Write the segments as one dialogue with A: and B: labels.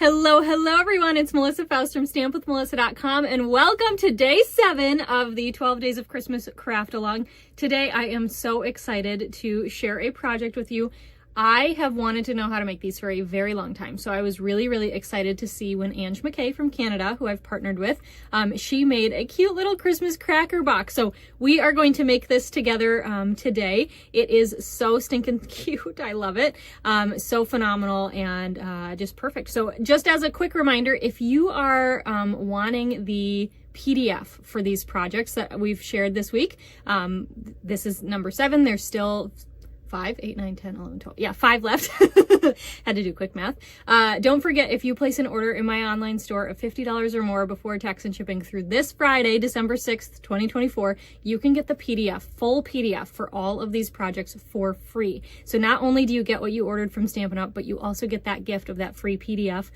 A: Hello everyone, it's Melissa Faust from stampwithmelissa.com and welcome to day 7 of the 12 Days of Christmas Craft Along. Today I am so excited to share a project with you. I have wanted to know how to make these for a very long time, so I was really excited to see when Ange McKay from Canada, who I've partnered with, she made a cute little Christmas cracker box. So we are going to make this together today. It is so stinking cute. I love it. So phenomenal and just perfect. So just as a quick reminder, if you are wanting the PDF for these projects that we've shared this week, this is number 7. There's still 5, 8, 9, 10, 11, 12. Yeah, 5 left. Had to do quick math. Don't forget, if you place an order in my online store of $50 or more before tax and shipping through this Friday, December 6th, 2024, you can get the PDF, full PDF for all of these projects for free. So not only do you get what you ordered from Stampin' Up, but you also get that gift of that free PDF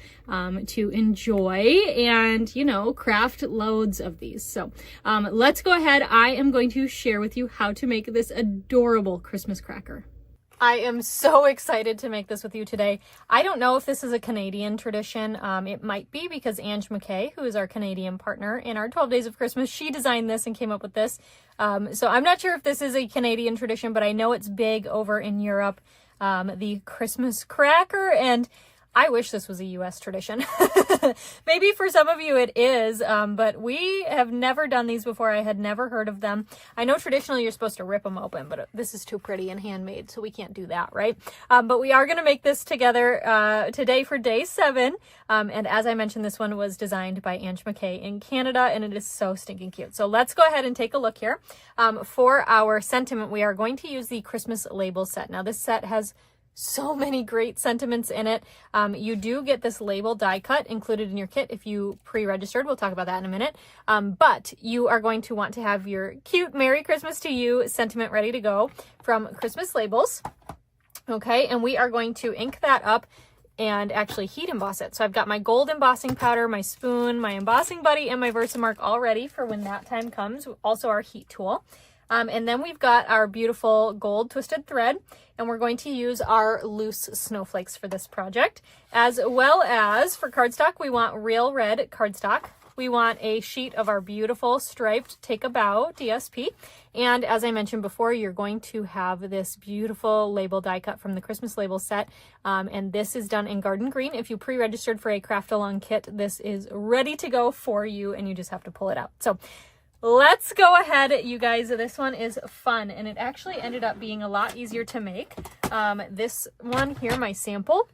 A: to enjoy and, you know, craft loads of these. So let's go ahead. I am going to share with you how to make this adorable Christmas cracker. I am so excited to make this with you today. I don't know if this is a Canadian tradition. It might be because Ange McKay, who is our Canadian partner in our 12 Days of Christmas, she designed this and came up with this. So I'm not sure if this is a Canadian tradition, but I know it's big over in Europe, the Christmas cracker, and I wish this was a U.S. tradition. Maybe for some of you it is, but we have never done these before. I had never heard of them. I know traditionally you're supposed to rip them open, but this is too pretty and handmade, so we can't do that, right? But we are going to make this together today for day 7. And as I mentioned, this one was designed by Ange McKay in Canada, and it is so stinking cute. So let's go ahead and take a look here. For our sentiment, we are going to use the Christmas label set. Now this set has so many great sentiments in it. You do get this label die cut included in your kit if you pre-registered. We'll talk about that in a minute. But you are going to want to have your cute Merry Christmas to You sentiment ready to go from Christmas Labels. Okay, and we are going to ink that up and actually heat emboss it. So I've got my gold embossing powder, my spoon, my embossing buddy, and my Versamark all ready for when that time comes. Also our heat tool. And then we've got our beautiful gold twisted thread, and we're going to use our loose snowflakes for this project, as well as for cardstock, we want real red cardstock. We want a sheet of our beautiful striped Take a Bow DSP. And as I mentioned before, you're going to have this beautiful label die cut from the Christmas label set. And this is done in Garden Green. If you pre-registered for a craft along kit, this is ready to go for you, and you just have to pull it out. So let's go ahead, you guys. This one is fun, and it actually ended up being a lot easier to make. This one here, my sample,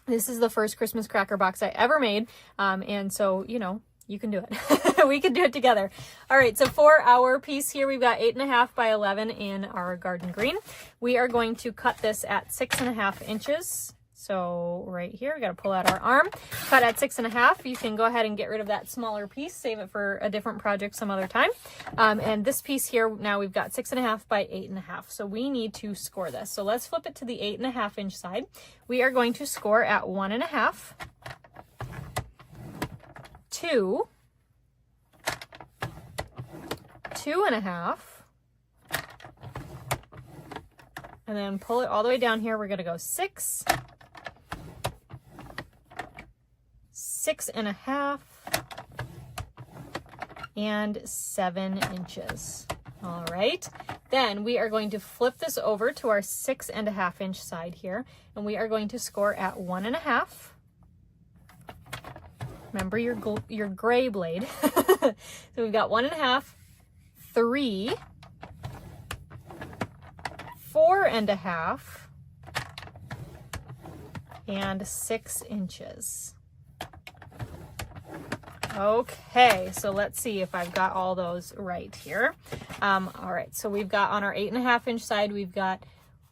A: this is the first Christmas cracker box I ever made. And so, you know, you can do it. We can do it together. All right, so for our piece here, we've got 8.5 by 11 in our Garden Green. We are going to cut this at 6.5 inches. So right here, we got to pull out our arm, cut at 6.5. You can go ahead and get rid of that smaller piece, save it for a different project some other time. And this piece here, now we've got 6.5 by 8.5. So we need to score this. So let's flip it to the 8.5 inch side. We are going to score at 1.5, 2, 2.5, and then pull it all the way down here. We're going to go 6, 6.5, and 7 inches. All right, then we are going to flip this over to our 6.5 inch side here, and we are going to score at 1.5. Remember your gray blade. So we've got 1.5, 3, 4.5, and 6 inches. Okay, so let's see if I've got all those right here. All right, so we've got on our 8.5 inch side, we've got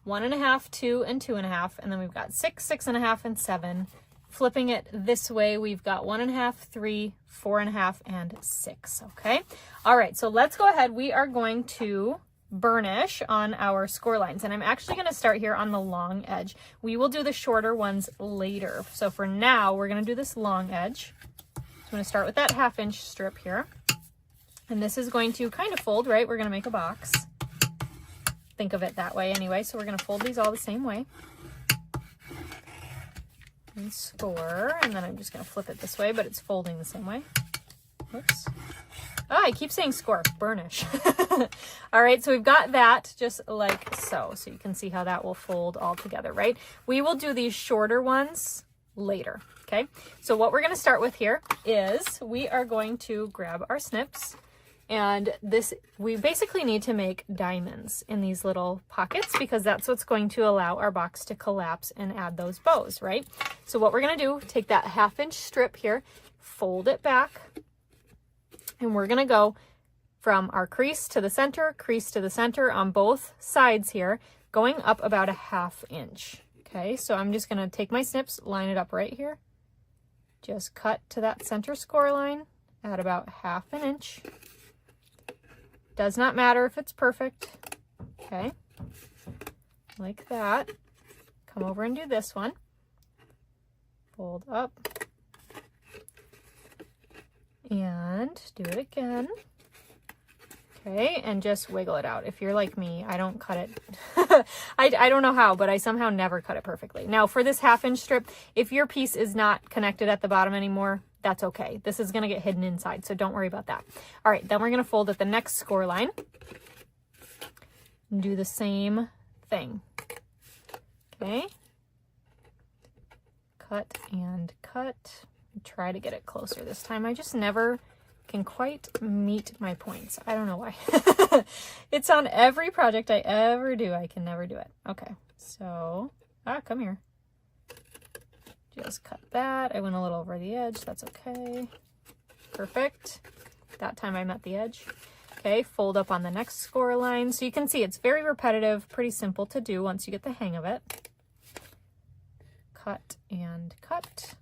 A: 1.5, 2, and 2.5, and then we've got 6, 6.5, and 7. Flipping it this way, we've got 1.5, 3, 4.5, and 6. Okay, all right, so let's go ahead. We are going to burnish on our score lines, and I'm actually going to start here on the long edge. We will do the shorter ones later. So for now, we're going to do this long edge. I'm going to start with that 1/2 inch strip here, and this is going to kind of fold, right? We're going to make a box. Think of it that way anyway. So we're going to fold these all the same way. and score, and then I'm just going to flip it this way, but it's folding the same way. Whoops. Oh, I keep saying score, burnish. All right, so we've got that just like so. So you can see how that will fold all together, right? We will do these shorter ones later, okay? So what we're gonna start with here is we are going to grab our snips, and we basically need to make diamonds in these little pockets because that's what's going to allow our box to collapse and add those bows, right? So what we're gonna do, take that 1/2 inch strip here, fold it back, and we're gonna go from our crease to the center on both sides here, going up about 1/2 inch. Okay, so I'm just gonna take my snips, line it up right here, just cut to that center score line at about 1/2 inch. Does not matter if it's perfect. Okay, like that. Come over and do this one. Fold up. And do it again. Okay, and just wiggle it out. If you're like me, I don't cut it. I don't know how, but I somehow never cut it perfectly. Now for this 1/2 inch strip, if your piece is not connected at the bottom anymore, that's okay. This is gonna get hidden inside, so don't worry about that. All right, then we're gonna fold at the next score line and do the same thing. Okay, cut and cut. Try to get it closer this time. I just never can quite meet my points. I don't know why. It's on every project I ever do. I can never do it. Okay, so, come here. Just cut that. I went a little over the edge. That's okay. Perfect. That time I met the edge. Okay, fold up on the next score line. So you can see it's very repetitive, pretty simple to do once you get the hang of it. Cut and cut.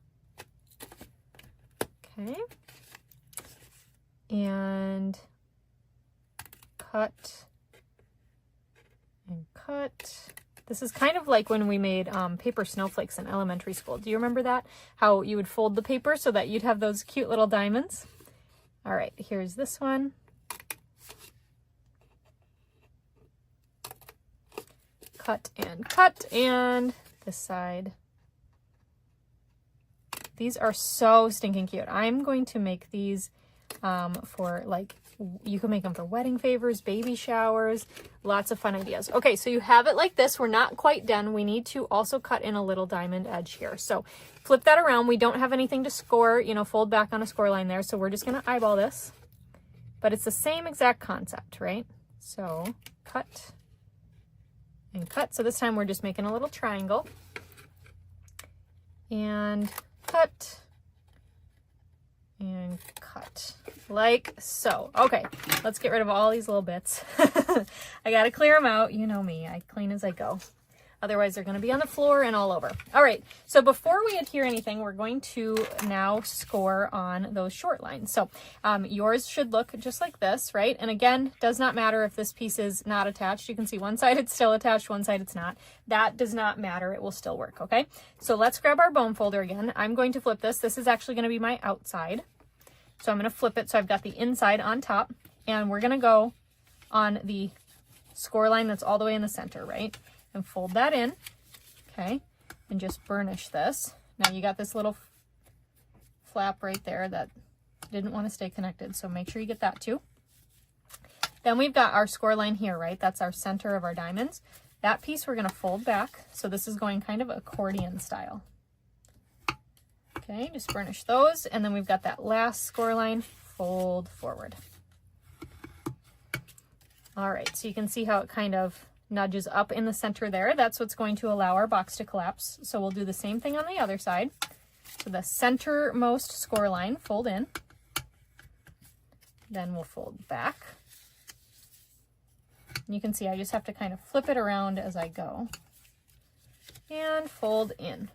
A: Okay, and cut and cut. This is kind of like when we made paper snowflakes in elementary school. Do you remember that? How you would fold the paper so that you'd have those cute little diamonds? All right, here's this one. Cut, and this side. These are so stinking cute. I'm going to make these for, like, you can make them for wedding favors, baby showers, lots of fun ideas. Okay, so you have it like this. We're not quite done. We need to also cut in a little diamond edge here. So flip that around. We don't have anything to score, you know, fold back on a score line there. So we're just gonna eyeball this, but it's the same exact concept, right? So cut and cut. So this time we're just making a little triangle and cut and cut like so. Okay, let's get rid of all these little bits. I gotta clear them out. You know me, I clean as I go. Otherwise they're gonna be on the floor and all over. All right, so before we adhere anything, we're going to now score on those short lines. So yours should look just like this, right? And again, does not matter if this piece is not attached. You can see one side it's still attached, one side it's not. That does not matter, it will still work, okay? So let's grab our bone folder again. I'm going to flip this. This is actually gonna be my outside. So I'm gonna flip it so I've got the inside on top, and we're gonna go on the score line that's all the way in the center, right? And fold that in, okay, and just burnish this. Now you got this little flap right there that didn't want to stay connected, so make sure you get that too. Then we've got our score line here, right? That's our center of our diamonds. That piece we're going to fold back, so this is going kind of accordion style. Okay, just burnish those, and then we've got that last score line, fold forward. All right, so you can see how it kind of nudges up in the center there. That's what's going to allow our box to collapse. So we'll do the same thing on the other side. So the centermost score line, fold in. Then we'll fold back. And you can see I just have to kind of flip it around as I go. And fold in.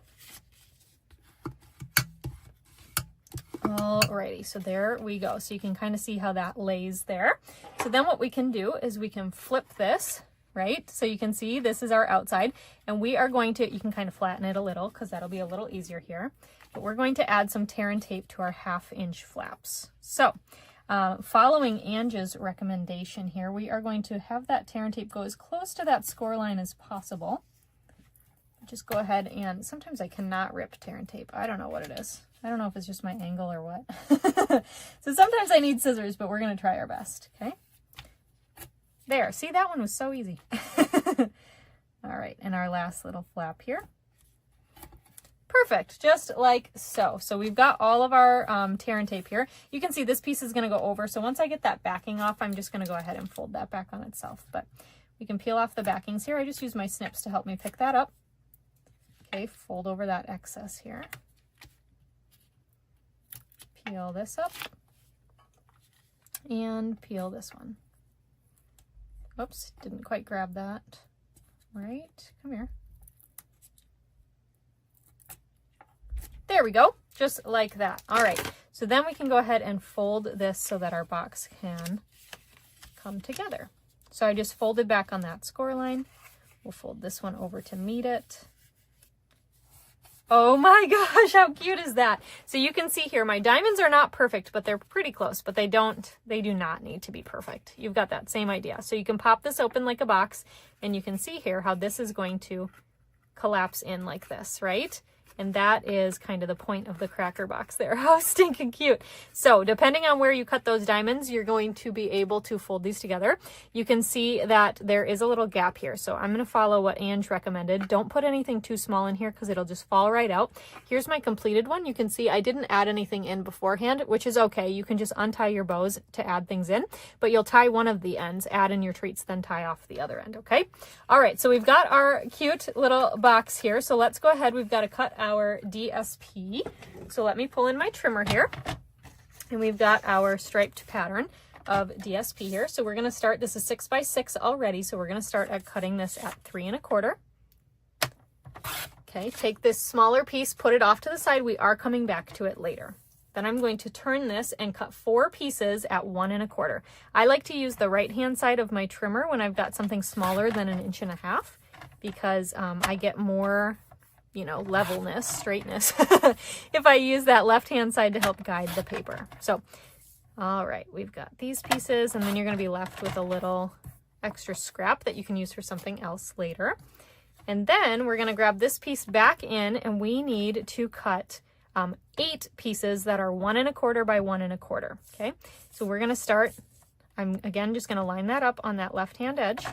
A: Alrighty, so there we go. So you can kind of see how that lays there. So then what we can do is we can flip this, right? So you can see this is our outside, and we are going to, you can kind of flatten it a little because that'll be a little easier here, but we're going to add some tear and tape to our 1/2 inch flaps. So following Ange's recommendation here, we are going to have that tear and tape go as close to that score line as possible. just go ahead and, sometimes I cannot rip tear and tape. I don't know what it is. I don't know if it's just my angle or what. So sometimes I need scissors, but we're going to try our best. Okay. There. See, that one was so easy. All right. And our last little flap here. Perfect. Just like so. So we've got all of our tear and tape here. You can see this piece is going to go over. So once I get that backing off, I'm just going to go ahead and fold that back on itself. But we can peel off the backings here. I just use my snips to help me pick that up. Okay. Fold over that excess here. Peel this up and peel this one. Oops, didn't quite grab that. Right, come here. There we go, just like that. All right, so then we can go ahead and fold this so that our box can come together. So I just folded back on that score line. We'll fold this one over to meet it. Oh my gosh, how cute is that? So you can see here, my diamonds are not perfect, but they're pretty close, but they do not need to be perfect. You've got that same idea. So you can pop this open like a box, and you can see here how this is going to collapse in like this, right? And that is kind of the point of the cracker box there. How stinking cute. So depending on where you cut those diamonds, you're going to be able to fold these together. You can see that there is a little gap here. So I'm going to follow what Ange recommended. Don't put anything too small in here because it'll just fall right out. Here's my completed one. You can see I didn't add anything in beforehand, which is okay. You can just untie your bows to add things in, but you'll tie one of the ends, add in your treats, then tie off the other end. Okay. All right. So we've got our cute little box here. So let's go ahead. We've got to cut our DSP. So let me pull in my trimmer here, and we've got our striped pattern of DSP here. So we're going to start, this is 6 by 6 already. So we're going to start at cutting this at 3 1/4. Okay. Take this smaller piece, put it off to the side. We are coming back to it later. Then I'm going to turn this and cut 4 pieces at 1 1/4. I like to use the right hand side of my trimmer when I've got something smaller than 1.5 inches because I get more, you know, levelness, straightness if I use that left hand side to help guide the paper. So, all right, we've got these pieces, and then you're going to be left with a little extra scrap that you can use for something else later. And then we're going to grab this piece back in, and we need to cut 8 pieces that are 1 1/4 by 1 1/4. Okay, so we're going to start. I'm again just going to line that up on that left hand edge.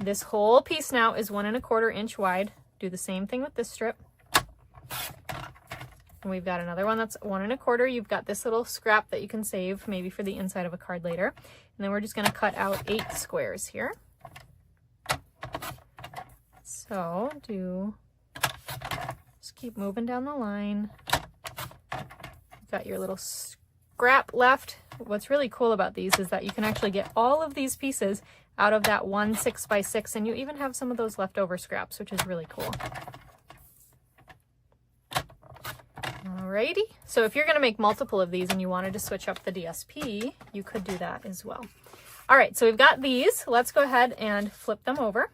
A: This whole piece now is 1 1/4 inch wide. Do the same thing with this strip. And we've got another one that's 1 1/4. You've got this little scrap that you can save maybe for the inside of a card later. And then we're just going to cut out 8 squares here. So just keep moving down the line. You've got your little scrap left. What's really cool about these is that you can actually get all of these pieces out of that one 6 by 6, and you even have some of those leftover scraps, which is really cool. Alrighty, so if you're going to make multiple of these and you wanted to switch up the DSP, you could do that as well. All right, so we've got these. Let's go ahead and flip them over.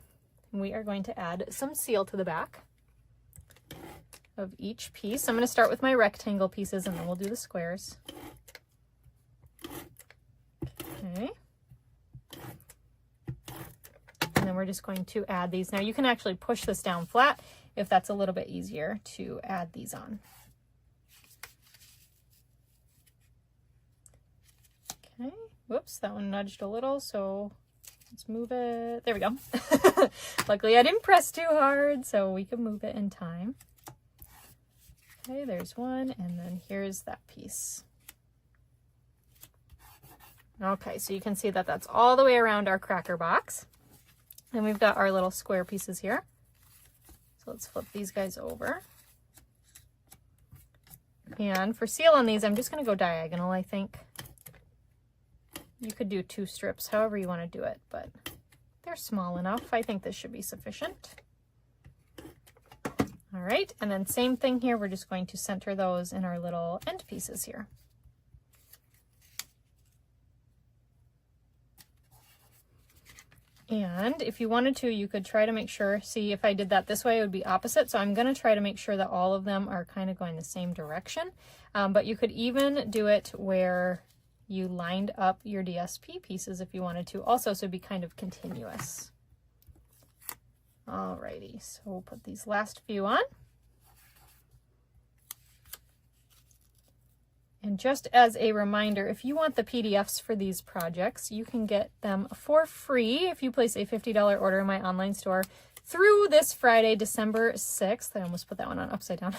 A: We are going to add some seal to the back of each piece. I'm going to start with my rectangle pieces, and then we'll do the squares. Okay. And then we're just going to add these. Now you can actually push this down flat if that's a little bit easier to add these on. Okay, whoops, that one nudged a little, so let's move it. There we go. Luckily I didn't press too hard, so we can move it in time. Okay, there's one, and then here's that piece. Okay, so you can see that that's all the way around our cracker box. Then we've got our little square pieces here. So let's flip these guys over. And for seal on these, I'm just going to go diagonal, I think. You could do 2 strips, however you want to do it, but they're small enough. I think this should be sufficient. All right, and then same thing here. We're just going to center those in our little end pieces here. And if you wanted to, you could try to make sure, see if I did that this way, it would be opposite. So I'm going to try to make sure that all of them are kind of going the same direction. But you could even do it where you lined up your DSP pieces if you wanted to also, so it'd be kind of continuous. Alrighty, so we'll put these last few on. And just as a reminder, if you want the PDFs for these projects, you can get them for free if you place a $50 order in my online store through this Friday, December 6th. I almost put that one on upside down.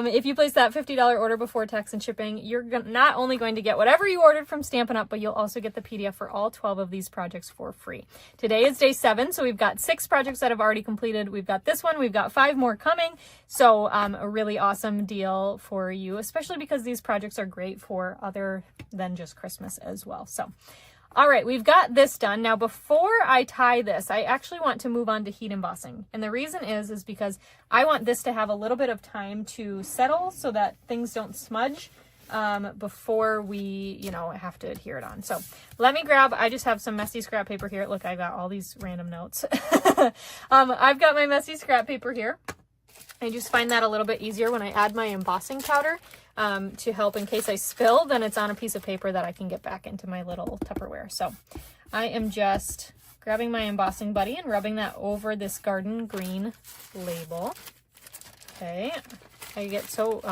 A: If you place that $50 order before tax and shipping, you're not only going to get whatever you ordered from Stampin' Up, but you'll also get the PDF for all 12 of these projects for free. Today is day 7, so we've got 6 projects that have already completed. We've got this one, we've got 5 more coming. So a really awesome deal for you, especially because these projects are great for other than just Christmas as well. So all right, we've got this done. Now, before I tie this, I actually want to move on to heat embossing. And the reason is because I want this to have a little bit of time to settle so that things don't smudge before we, have to adhere it on. So let me grab, I just have some messy scrap paper here. Look, I got all these random notes. I've got my messy scrap paper here. I just find that a little bit easier when I add my embossing powder. To help in case I spill, then it's on a piece of paper that I can get back into my little Tupperware. So I am just grabbing my embossing buddy and rubbing that over this garden green label. Okay, I get so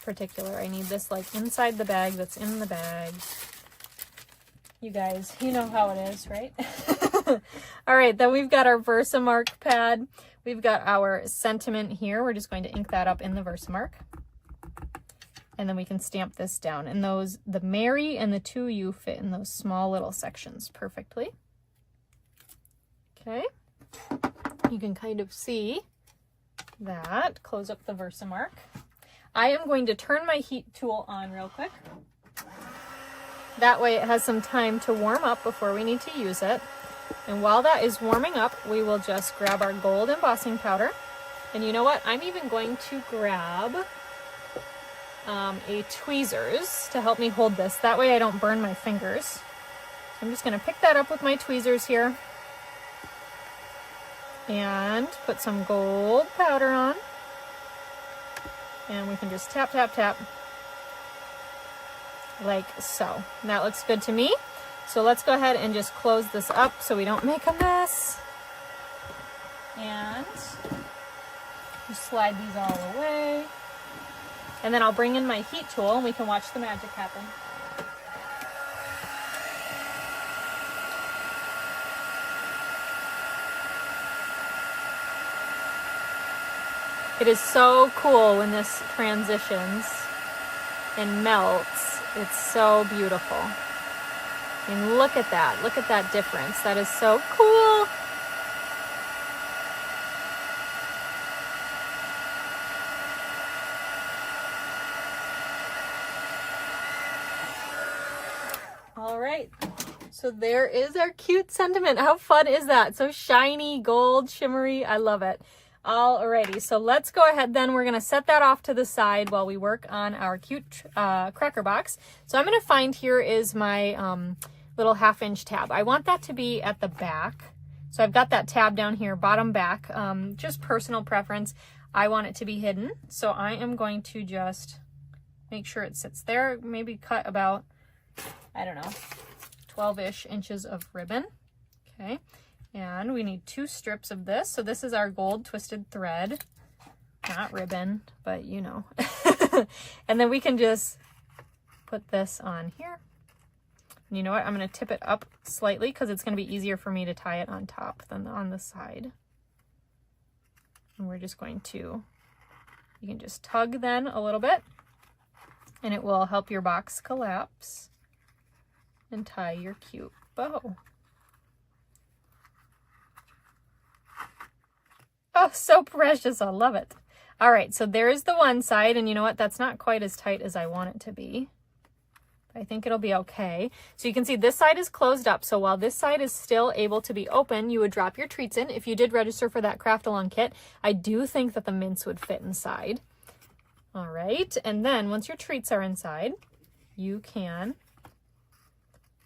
A: particular. I need this like inside the bag that's in the bag. You guys, you know how it is, right? All right, then we've got our Versamark pad. We've got our sentiment here. We're just going to ink that up in the Versamark. And then we can stamp this down. And the Mary and the to you fit in those small little sections perfectly. Okay. You can kind of see that. Close up the Versamark. I am going to turn my heat tool on real quick. That way it has some time to warm up before we need to use it. And while that is warming up, we will just grab our gold embossing powder. And you know what? I'm even going to grab a tweezers to help me hold this. That way I don't burn my fingers. So I'm just going to pick that up with my tweezers here and put some gold powder on. And we can just tap, tap, tap like so. And that looks good to me. So let's go ahead and just close this up so we don't make a mess. And just slide these all away. And then I'll bring in my heat tool and we can watch the magic happen. It is so cool when this transitions and melts. It's so beautiful. I mean, look at that. Look at that difference. That is so cool. All right, so there is our cute sentiment. How fun is that? So shiny, gold, shimmery. I love it. Alrighty, so let's go ahead then. We're going to set that off to the side while we work on our cute cracker box. So I'm going to find here is my little 1/2-inch tab. I want that to be at the back. So I've got that tab down here, bottom back, just personal preference. I want it to be hidden. So I am going to just make sure it sits there. Maybe cut about, I don't know, 12-ish inches of ribbon. Okay. And we need 2 strips of this. So this is our gold twisted thread, not ribbon, but you know. And then we can just put this on here. And you know what? I'm going to tip it up slightly because it's going to be easier for me to tie it on top than on the side. And we're just going to, you can just tug then a little bit and it will help your box collapse and tie your cute bow. Oh, so precious. I love it. All right, so there's the one side, and you know what? That's not quite as tight as I want it to be. I think it'll be okay. So you can see this side is closed up. So while this side is still able to be open, you would drop your treats in. If you did register for that craft along kit, I do think that the mints would fit inside. All right, and then once your treats are inside, you can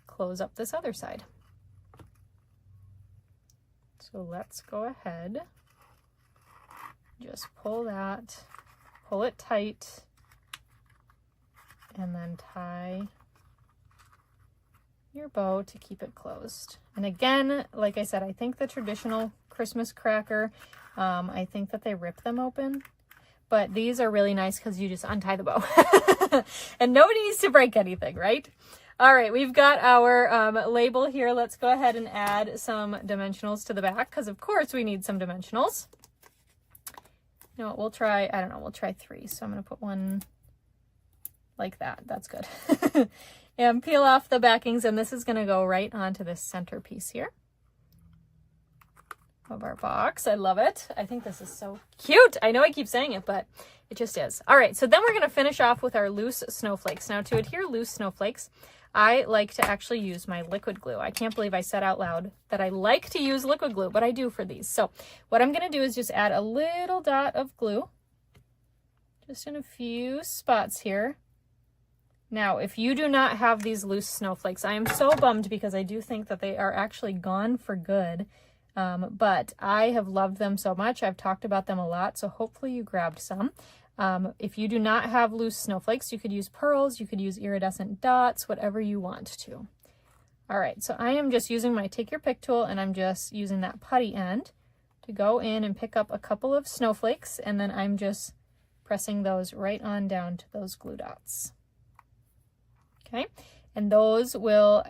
A: close up this other side. So let's go ahead. Just pull that, pull it tight, your bow to keep it closed. And again, like I said, I think the traditional Christmas cracker, I think that they rip them open, but these are really nice because you just untie the bow and nobody needs to break anything, right? All right, we've got our label here. Let's go ahead and add some dimensionals to the back because of course we need some dimensionals. You know what, we'll try, I don't know, we'll try 3. So I'm going to put one like that. That's good. And peel off the backings, and this is going to go right onto this centerpiece here of our box. I love it. I think this is so cute. I know I keep saying it, but it just is. All right, so then we're going to finish off with our loose snowflakes. Now, to adhere loose snowflakes, I like to actually use my liquid glue. I can't believe I said out loud that I like to use liquid glue, but I do for these. So what I'm going to do is just add a little dot of glue just in a few spots here. Now, if you do not have these loose snowflakes, I am so bummed because I do think that they are actually gone for good. But I have loved them so much. I've talked about them a lot, so hopefully you grabbed some. If you do not have loose snowflakes, you could use pearls, you could use iridescent dots, whatever you want to. All right, so I am just using my take your pick tool, and I'm just using that putty end to go in and pick up a couple of snowflakes, and then I'm just pressing those right on down to those glue dots. Okay, and those will,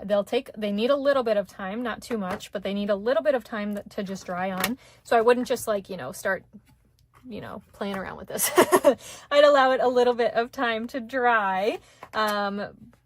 A: they need a little bit of time, not too much, but they need a little bit of time to just dry on. So I wouldn't just like, start, playing around with this. I'd allow it a little bit of time to dry.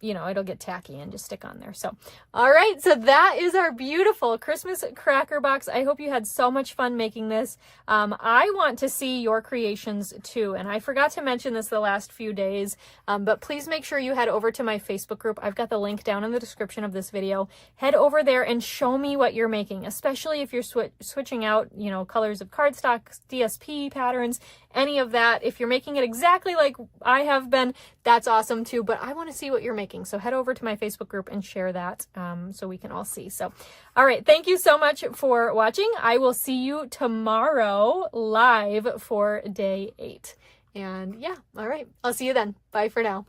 A: It'll get tacky and just stick on there. So, all right. So that is our beautiful Christmas cracker box. I hope you had so much fun making this. I want to see your creations too. And I forgot to mention this the last few days, but please make sure you head over to my Facebook group. I've got the link down in the description of this video. Head over there and show me what you're making, especially if you're switching out, colors of cardstock, DSP patterns, any of that. If you're making it exactly like I have been, that's awesome too, but I want to see what you're making. So head over to my Facebook group and share that so we can all see. So, all right. Thank you so much for watching. I will see you tomorrow live for day 8. And yeah, all right. I'll see you then. Bye for now.